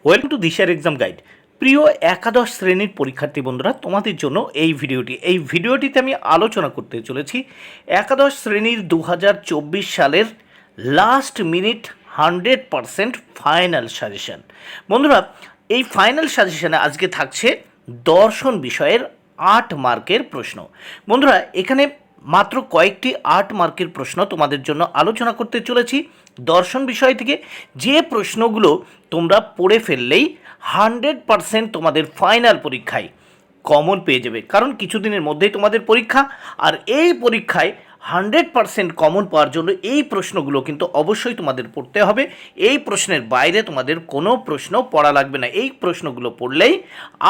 Welcome to দিশার exam guide. প্রিয় একাদশ শ্রেণীর পরীক্ষার্থী বন্ধুরা, তোমাদের জন্য এই ভিডিওটিতে আমি আলোচনা করতে চলেছি একাদশ শ্রেণীর 2024 সালের লাস্ট মিনিট 100% ফাইনাল সাজেশন। বন্ধুরা, এই ফাইনাল সাজেশনে আজকে থাকছে দর্শন বিষয়ের 8 মার্কের প্রশ্ন। বন্ধুরা, এখানে মাত্র কয়েকটি 8 মার্কের প্রশ্ন তোমাদের জন্য আলোচনা করতে চলেছি। দর্শন বিষয় থেকে যে প্রশ্নগুলো তোমরা পড়ে ফেললেই 100% তোমাদের ফাইনাল পরীক্ষায় কমন পেয়ে যাবে, কারণ কিছুদিনের মধ্যেই তোমাদের পরীক্ষা। আর এই পরীক্ষায় 100% কমন পাওয়ার জন্য এই প্রশ্নগুলো কিন্তু অবশ্যই তোমাদের পড়তে হবে। এই প্রশ্নের বাইরে তোমাদের কোনো প্রশ্ন পড়া লাগবে না। এই প্রশ্নগুলো পড়লেই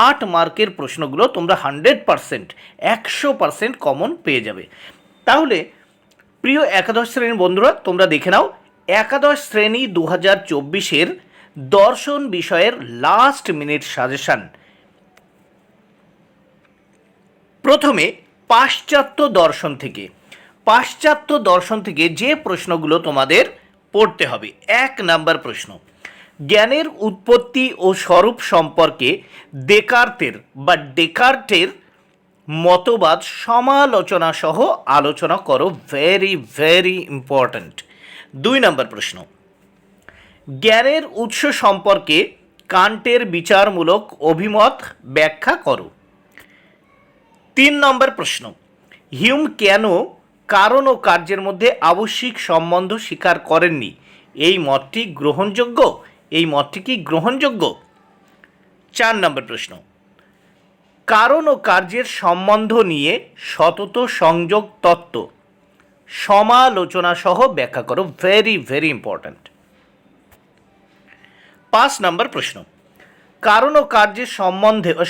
8 মার্কের প্রশ্নগুলো তোমরা 100% কমন পেয়ে যাবে। তাহলে প্রিয় একাদশ শ্রেণীর বন্ধুরা, তোমরা দেখে নাও একাদশ শ্রেণী 2024-এর দর্শন বিষয়ের লাস্ট মিনিট সাজেশন। প্রথমে পাশ্চাত্য দর্শন থেকে যে প্রশ্নগুলো তোমাদের পড়তে হবে। 1 নাম্বার প্রশ্ন, জ্ঞানের উৎপত্তি ও স্বরূপ সম্পর্কে ডেকার্টের মতবাদ সমালোচনা সহ আলোচনা করো। Very important. 2 নম্বর প্রশ্ন, জ্ঞানের উৎস সম্পর্কে কান্টের বিচারমূলক অভিমত ব্যাখ্যা করো। 3 নম্বর প্রশ্ন, হিউম কেন কারণ ও কার্যের মধ্যে আবশ্যিক সম্বন্ধ স্বীকার করেননি? এই মতটি কি গ্রহণযোগ্য? 4 নম্বর প্রশ্ন, কারণ ও কার্যের সম্বন্ধ নিয়ে সতত সংযোগ তত্ত্ব সমালোচনা সহ ব্যাখ্যা করো। Very important. 5 নম্বর প্রশ্ন, কারণ ও কার্যের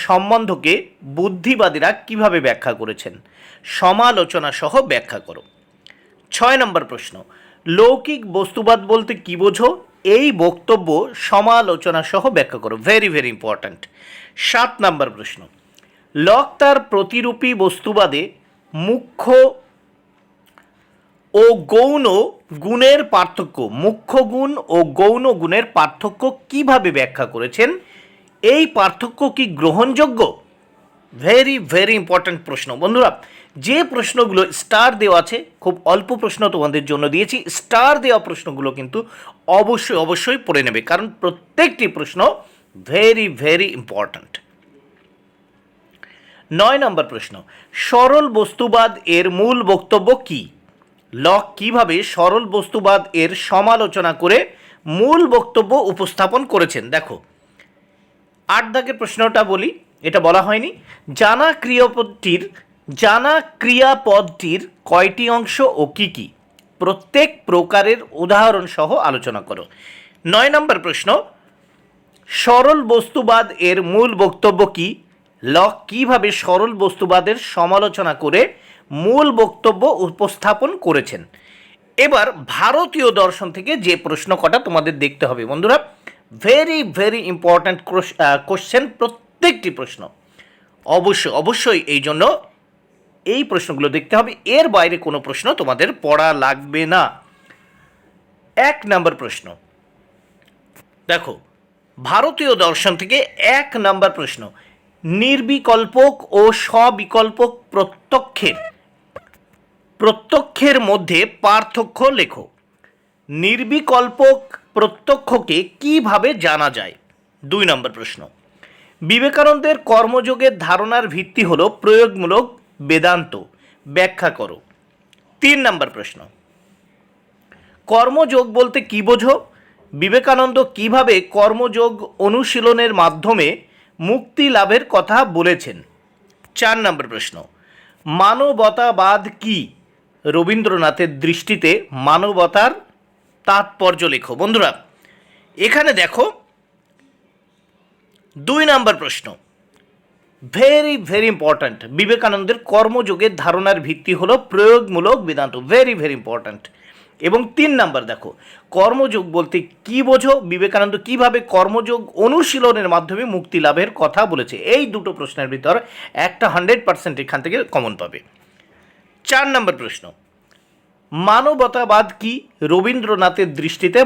সম্বন্ধকে বুদ্ধিবাদীরা কিভাবে ব্যাখ্যা করেছেন? সমালোচনা সহ ব্যাখ্যা করো। 6 নম্বর প্রশ্ন, লৌকিক বস্তুবাদ বলতে কি বোঝো? এই বক্তব্য সমালোচনা সহ ব্যাখ্যা করো। Very important. 7 নম্বর প্রশ্ন, লক তার প্রতিরূপী বস্তুবাদে মুখ্য ও গৌণ গুণের পার্থক্য কিভাবে ব্যাখ্যা করেছেন? এই পার্থক্য কি গ্রহণযোগ্য? ভেরি ইম্পর্ট্যান্ট প্রশ্ন। বন্ধুরা, যে প্রশ্নগুলো স্টার দেওয়া আছে, খুব অল্প প্রশ্ন তোমাদের জন্য দিয়েছি, স্টার দেওয়া প্রশ্নগুলো কিন্তু অবশ্যই পড়ে নেবে, কারণ প্রত্যেকটি প্রশ্ন ভেরি ইম্পর্ট্যান্ট। 9 নম্বর প্রশ্ন, সরল বস্তুবাদ এর মূল বক্তব্য কি? লক কিভাবে সরল বস্তুবাদ এর সমালোচনা করে মূল বক্তব্য উপস্থাপন করেছেন? দেখো, 8 দাগের প্রশ্নটা বলি, এটা বলা হয়নি। জানা ক্রিয়াপদটির কয়টি অংশ ও কি কি? প্রত্যেক প্রকারের উদাহরণ সহ আলোচনা করো। 9 নম্বর প্রশ্ন, সরল বস্তুবাদ এর মূল বক্তব্য কি? লক কিভাবে সরল বস্তুবাদের সমালোচনা করে মূল বক্তব্য উপস্থাপন করেছেন? এবার ভারতীয় দর্শন থেকে যে প্রশ্ন কটা তোমাদের দেখতে হবে বন্ধুরা, ভেরি ইম্পর্ট্যান্ট কোশ্চেন প্রত্যেকটি প্রশ্ন। অবশ্যই এই জন্য এই প্রশ্নগুলো দেখতে হবে, এর বাইরে কোনো প্রশ্ন তোমাদের পড়া লাগবে না। 1 নম্বর প্রশ্ন, দেখো ভারতীয় দর্শন থেকে 1 নম্বর প্রশ্ন, নির্বিকল্পক ও সবিকল্পক প্রত্যক্ষের মধ্যে পার্থক্য লেখো। নির্বিকল্পক প্রত্যক্ষকে কিভাবে জানা যায়? 2 নম্বর প্রশ্ন, বিবেকানন্দের কর্মযোগের ধারণার ভিত্তি হলো প্রয়োগমূলক বেদান্ত, ব্যাখ্যা করো। 3 নম্বর প্রশ্ন, কর্মযোগ বলতে কি বোঝো? বিবেকানন্দ কিভাবে কর্মযোগ অনুশীলনের মাধ্যমে মুক্তি লাভের কথা বলেছেন? 4 নম্বর প্রশ্ন, মানবতাবাদ কি? রবীন্দ্রনাথের দৃষ্টিতে মানবতার তাৎপর্য লেখো। বন্ধুরা, এখানে দেখো 2 নম্বর প্রশ্ন ভেরি ইম্পর্ট্যান্ট, বিবেকানন্দের কর্মযোগের ধারণার ভিত্তি হলো প্রয়োগমূলক বেদান্ত। Very important. এবং 3 নাম্বার দেখো, কর্মযোগ বলতে কি বোঝো? বিবেকানন্দ কিভাবে কর্মযোগ অনুশীলনের মাধ্যমে মুক্তি লাভের কথা বলেছে? এই দুটো প্রশ্নের ভিতর একটা 100% এখান থেকে কমন পাবে। 4 নম্বর প্রশ্ন, মানবতাবাদ কি? রবীন্দ্রনাথের দৃষ্টিতে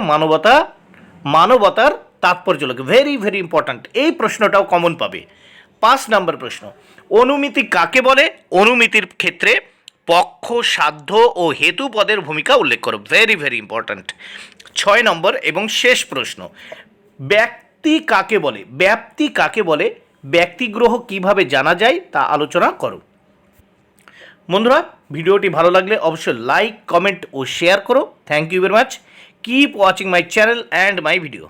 মানবতার তাৎপর্য লাগে, ভেরি ভেরি ইম্পর্ট্যান্ট। এই প্রশ্নটাও কমন পাবে। 5 নম্বর প্রশ্ন, অনুমিতি কাকে বলে? অনুমিতির ক্ষেত্রে পক্ষ, সাধ্য ও হেতু পদের ভূমিকা উল্লেখ করো, ভেরি ভেরি ইম্পর্ট্যান্ট। 6 নম্বর এবং শেষ প্রশ্ন, ব্যক্তি কাকে বলে? ব্যাপ্তি কাকে বলে? ব্যক্তিগ্রহ কিভাবে জানা যায় তা আলোচনা করো। বন্ধুরা, ভিডিওটি ভালো লাগলে অবশ্যই লাইক, কমেন্ট ও শেয়ার করো। Thank you very much. Keep watching my channel and my video.